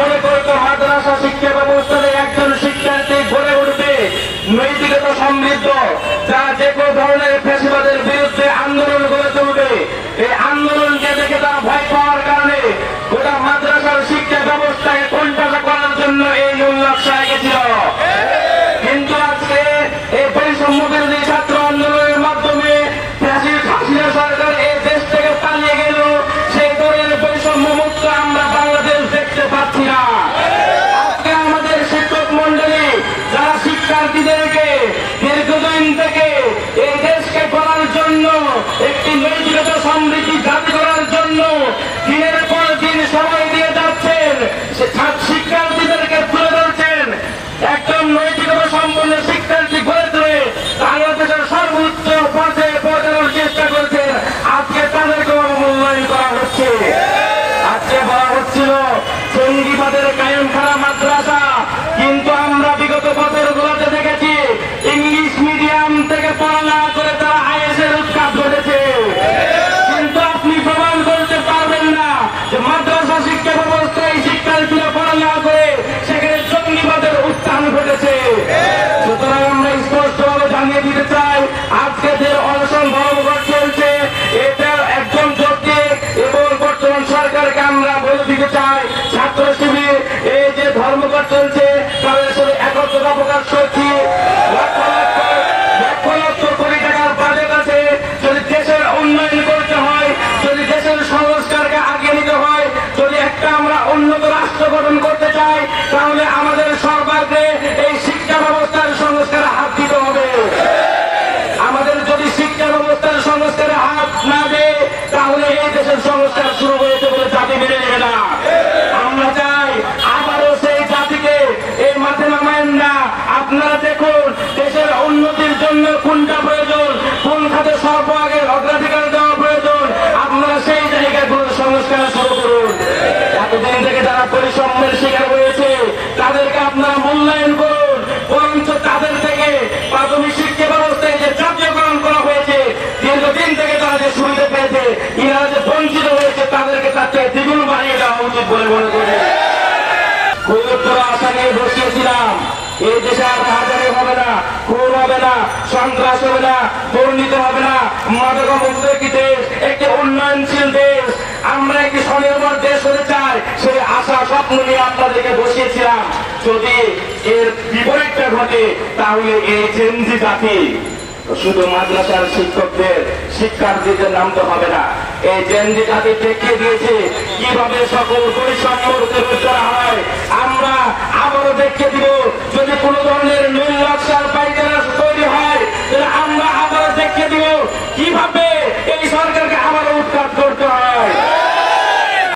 মনে করতো মাদ্রাসা শিক্ষা ব্যবস্থায় একজন শিক্ষার্থী গড়ে উঠবে নৈতিকতা সমৃদ্ধ, যা যে কোনো ধরনের ফ্যাসিবাদের বিরুদ্ধে আন্দোলন গড়ে তুলবে। এই আন্দোলনকে দেখে তারা ভয় পাওয়ার কারণে গোটা মাদ্রাসার শিক্ষা ব্যবস্থাকে কোণঠাসা করার জন্য এই মূল নকশা এঁকেছিল। কিন্তু আজকে এই বৈষম্য বিরোধী ছাত্র আন্দোলনের মাধ্যমে হাসিনা সরকার এই দেশ থেকে পালিয়ে গেল, সেই ধরনের বৈষম্য মুক্ত আমরা বাংলাদেশ দেখতে পাচ্ছি না। আজকে আমাদের শিক্ষক মন্ডলী যারা শিক্ষার্থীদেরকে দীর্ঘদিন থেকে এই দেশকে গড়ার জন্য, একটি নৈতিকতা সমৃদ্ধি জাতি করার জন্য দিনের পর দিন সময় দিয়ে যাচ্ছেন, শিক্ষার্থীদেরকে তুলে ধরছেন, একদম নৈতিকতা সম্পন্ন শিক্ষার্থী গড়ে তুলে বাংলাদেশের সর্বোচ্চ পর্যায়ে পৌঁছানোর চেষ্টা করছেন। আজকে তাদেরকে অবমূল্যায়ন করা হচ্ছে। আজকে বলা হচ্ছিল জঙ্গিবাদের কায়েমখানা মাদ্রাসা, কিন্তু আমরা বিগত বছরগুলোতে দেখেছি ইংলিশ মিডিয়াম থেকে পড়ালেখা করে তারা আইএসের উৎখাত ঘটেছে। কিন্তু আপনি প্রমাণ করতে পারবেন না যে মাদ্রাসা শিক্ষা ব্যবস্থায় শিক্ষার্থীরা পড়ালেখা করে সেখানে জঙ্গিবাদের উত্থান ঘটেছে। সুতরাং আমরা স্পষ্টভাবে জানিয়ে দিতে চাই, আজকে যে অনশন ধর্মঘট চলছে এটা একদম যৌক্তিক, এবং বর্তমান সরকারকে আমরা বলে দিতে চাই ছাত্র শিবির এই যে ধর্মঘট চলছে তাদের সাথে একত্রতা প্রকাশ করছি। লক্ষ লক্ষ কোটি টাকার বাজেট আছে, যদি দেশের উন্নয়ন করতে হয়, যদি দেশের সংস্কারকে আগিয়ে নিতে হয়, যদি একটা আমরা উন্নত রাষ্ট্র গঠন করতে চাই, তাহলে আমাদের সর্বাগ্রে এই শিক্ষা ব্যবস্থার সংস্কারে হাত দিতে হবে। আমাদের যদি শিক্ষা ব্যবস্থার সংস্কারে হাত না দেয় তাহলে এই দেশের সংস্কার শুরু হয়েছে বলে জাতি মেনে নেবে না। আমরা চাই আবারও সেই জাতিকে এই মাঠে নামায়েন না। আপনারা দেখুন দেশের উন্নতির জন্য কোনটা প্রয়োজন, কোন খাতে সর্ব আগে অগ্রাধিকার দেওয়া প্রয়োজন, আপনারা সেই জায়গাগুলোর সংস্কার শুরু করুন। এতদিন থেকে যারা পরিশ্রমের শিকার হয়েছে তাদেরকে আপনারা মূল্যায়ন করুন, বরঞ্চ তাদের থেকে প্রাথমিক শিক্ষা ব্যবস্থায় যে জাতীয়করণ করা হয়েছে, দীর্ঘদিন থেকে তারা যে সুবিধা পেয়েছে, ইনারা যে বঞ্চিত হয়েছে, তাদেরকে তার থেকে দ্বিগুণ বাড়িয়ে দেওয়া উচিত বলে মনে করি। গুরুত্বর আশা নিয়ে বসিয়েছিলাম এই দেশে আর রাজারি হবে না, খুন হবে না, সন্ত্রাস হবে না, দুর্নীতি হবে না, মাদকামুক্ত একটি দেশ, একটি উন্নয়নশীল দেশ, আমরা একটি স্বনির্ভর দেশ হতে চাই। সেই আশা স্বপ্ন নিয়ে আপনাদেরকে বসিয়েছিলাম। যদি এর বিপরীতটা ঘটে তাহলে এই জেনজি জাতি শুধু মাদ্রাসার শিক্ষকদের শিক্ষার্থীদের নামতে হবে না, এই জেনজি জাতি দেখিয়ে দিয়েছে কিভাবে সকল বৈষম্যের বিরোধ করা হয়। আমরা আবারও দেখিয়ে দিব, যদি কোনো ধরনের নীল নকশার পাইকারা তৈরি হয় তাহলে আমরা আবারও দেখিয়ে দিব কিভাবে